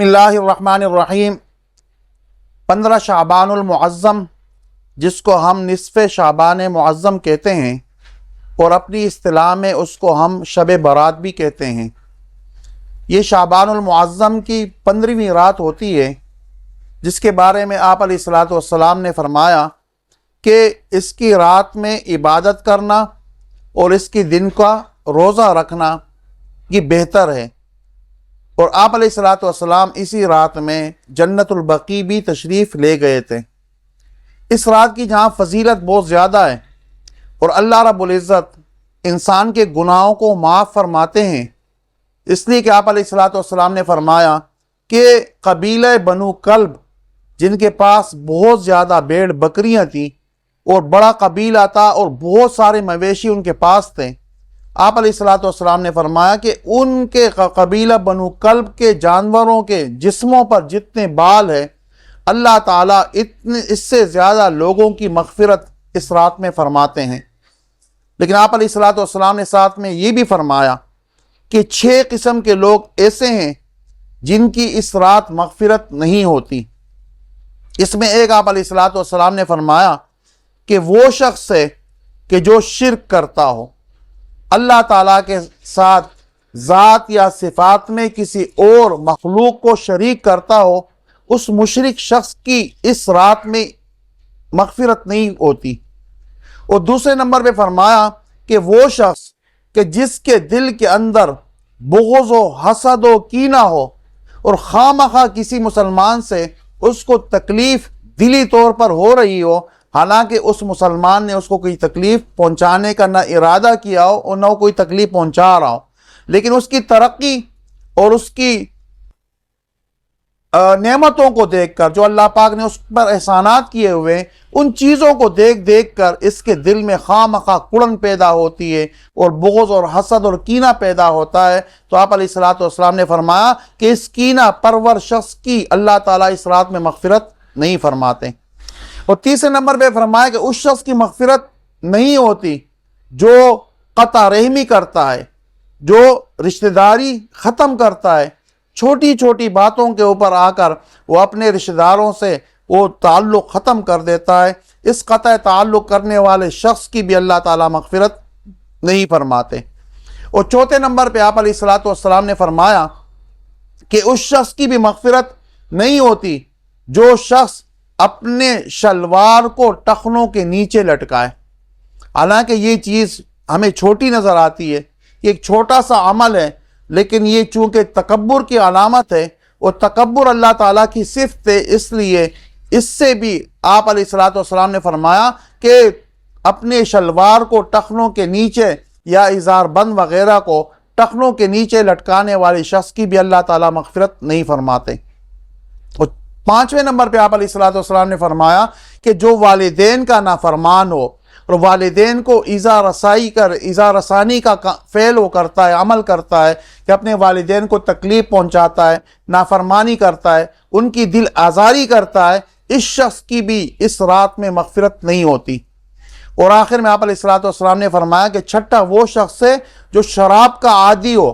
بسم اللہ الرحمن الرحیم 15 شعبان المعظم، جس کو ہم نصف شعبان معظم کہتے ہیں اور اپنی اصطلاح میں اس کو ہم شب برات بھی کہتے ہیں۔ یہ شعبان المعظم کی 15ویں رات ہوتی ہے، جس کے بارے میں آپ علیہ الصلوۃ والسلام نے فرمایا کہ اس کی رات میں عبادت کرنا اور اس کی دن کا روزہ رکھنا یہ بہتر ہے۔ اور آپ علیہ الصلوۃ والسلام اسی رات میں جنت البقیع بھی تشریف لے گئے تھے۔ اس رات کی جہاں فضیلت بہت زیادہ ہے اور اللہ رب العزت انسان کے گناہوں کو معاف فرماتے ہیں، اس لیے کہ آپ علیہ الصلوۃ والسلام نے فرمایا کہ قبیلہ بنو کلب، جن کے پاس بہت زیادہ بھیڑ بکریاں تھیں اور بڑا قبیلہ تھا اور بہت سارے مویشی ان کے پاس تھے، آپ علیہ الصلوۃ والسلام نے فرمایا کہ ان کے قبیلہ بنو کلب کے جانوروں کے جسموں پر جتنے بال ہیں، اللہ تعالیٰ اس سے زیادہ لوگوں کی مغفرت اس رات میں فرماتے ہیں۔ لیکن آپ علیہ الصلوۃ والسلام نے ساتھ میں یہ بھی فرمایا کہ 6 قسم کے لوگ ایسے ہیں جن کی اس رات مغفرت نہیں ہوتی۔ اس میں ایک آپ علیہ الصلوۃ والسلام نے فرمایا کہ وہ شخص ہے کہ جو شرک کرتا ہو، اللہ تعالیٰ کے ساتھ ذات یا صفات میں کسی اور مخلوق کو شریک کرتا ہو، اس مشرک شخص کی اس رات میں مغفرت نہیں ہوتی۔ اور دوسرے نمبر پہ فرمایا کہ وہ شخص کہ جس کے دل کے اندر بغض و حسد و کینہ ہو اور خواہ مخواہ کسی مسلمان سے اس کو تکلیف دلی طور پر ہو رہی ہو، حالانکہ اس مسلمان نے اس کو کوئی تکلیف پہنچانے کا نہ ارادہ کیا ہو اور نہ کوئی تکلیف پہنچا رہا ہو، لیکن اس کی ترقی اور اس کی نعمتوں کو دیکھ کر، جو اللہ پاک نے اس پر احسانات کیے ہوئے ہیں، ان چیزوں کو دیکھ کر اس کے دل میں خواہ مخواہ کڑن پیدا ہوتی ہے اور بغض اور حسد اور کینہ پیدا ہوتا ہے۔ تو آپ علیہ الصلوۃ والسلام نے فرمایا کہ اس کینہ پرور شخص کی اللہ تعالیٰ اس رات میں مغفرت نہیں فرماتے۔ اور تیسرے نمبر پہ فرمایا کہ اس شخص کی مغفرت نہیں ہوتی جو قطع رحمی کرتا ہے، جو رشتہ داری ختم کرتا ہے، چھوٹی چھوٹی باتوں کے اوپر آ کر وہ اپنے رشتہ داروں سے وہ تعلق ختم کر دیتا ہے۔ اس قطع تعلق کرنے والے شخص کی بھی اللہ تعالیٰ مغفرت نہیں فرماتے۔ اور چوتھے نمبر پہ آپ علیہ الصلوۃ والسلام نے فرمایا کہ اس شخص کی بھی مغفرت نہیں ہوتی جو شخص اپنے شلوار کو ٹخنوں کے نیچے لٹکائے۔ حالانکہ یہ چیز ہمیں چھوٹی نظر آتی ہے، یہ ایک چھوٹا سا عمل ہے، لیکن یہ چونکہ تکبر کی علامت ہے اور تکبر اللہ تعالیٰ کی صفت ہے، اس لیے اس سے بھی آپ علیہ الصلوۃ والسلام نے فرمایا کہ اپنے شلوار کو ٹخنوں کے نیچے یا ازار بند وغیرہ کو ٹخنوں کے نیچے لٹکانے والے شخص کی بھی اللہ تعالیٰ مغفرت نہیں فرماتے۔ اور 5ویں نمبر پہ آپ علیہ الصلوۃ والسلام نے فرمایا کہ جو والدین کا نافرمان ہو اور والدین کو ایذا رسانی کا فعل وہ کرتا ہے، عمل کرتا ہے کہ اپنے والدین کو تکلیف پہنچاتا ہے، نافرمانی کرتا ہے، ان کی دل آزاری کرتا ہے، اس شخص کی بھی اس رات میں مغفرت نہیں ہوتی۔ اور آخر میں آپ علیہ الصلوۃ والسلام نے فرمایا کہ چھٹا وہ شخص ہے جو شراب کا عادی ہو،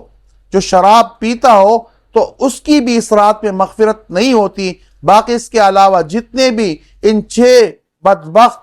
جو شراب پیتا ہو، تو اس کی بھی اس رات میں مغفرت نہیں ہوتی۔ باقی اس کے علاوہ جتنے بھی ان 6 بدبخت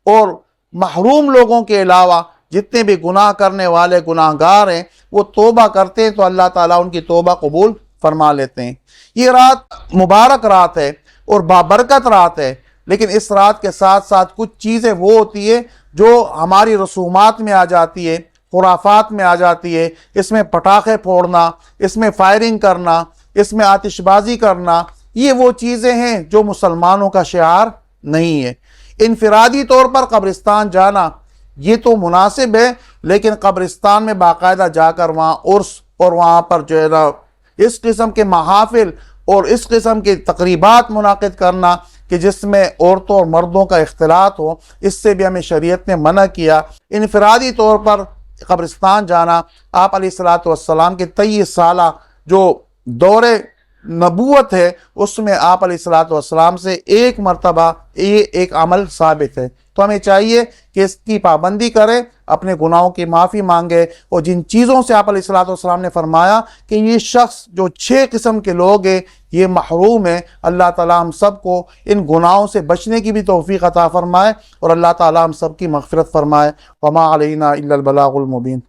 اور محروم لوگوں کے علاوہ جتنے بھی گناہ کرنے والے گناہ گار ہیں، وہ توبہ کرتے ہیں تو اللہ تعالیٰ ان کی توبہ قبول فرما لیتے ہیں۔ یہ رات مبارک رات ہے اور بابرکت رات ہے، لیکن اس رات کے ساتھ ساتھ کچھ چیزیں وہ ہوتی ہے جو ہماری رسومات میں آ جاتی ہے، خرافات میں آ جاتی ہے۔ اس میں پٹاخے پھوڑنا، اس میں فائرنگ کرنا، اس میں آتش بازی کرنا، یہ وہ چیزیں ہیں جو مسلمانوں کا شعار نہیں ہے۔ انفرادی طور پر قبرستان جانا یہ تو مناسب ہے، لیکن قبرستان میں باقاعدہ جا کر وہاں عرس اور وہاں پر جو ہے نا اس قسم کے محافل اور اس قسم کے تقریبات منعقد کرنا کہ جس میں عورتوں اور مردوں کا اختلاط ہو، اس سے بھی ہمیں شریعت نے منع کیا۔ انفرادی طور پر قبرستان جانا آپ علیہ الصلوۃ والسلام کے 23 سالہ جو دور نبوت ہے اس میں آپ علیہ الصلوۃ والسلام سے ایک مرتبہ یہ ایک عمل ثابت ہے، تو ہمیں چاہیے کہ اس کی پابندی کرے، اپنے گناہوں کی معافی مانگے، اور جن چیزوں سے آپ علیہ الصلوۃ والسلام نے فرمایا کہ یہ شخص جو 6 قسم کے لوگ ہیں یہ محروم ہے، اللہ تعالیٰ ہم سب کو ان گناہوں سے بچنے کی بھی توفیق عطا فرمائے، اور اللہ تعالیٰ ہم سب کی مغفرت فرمائے۔ وما علینا الا البلاغ المبین۔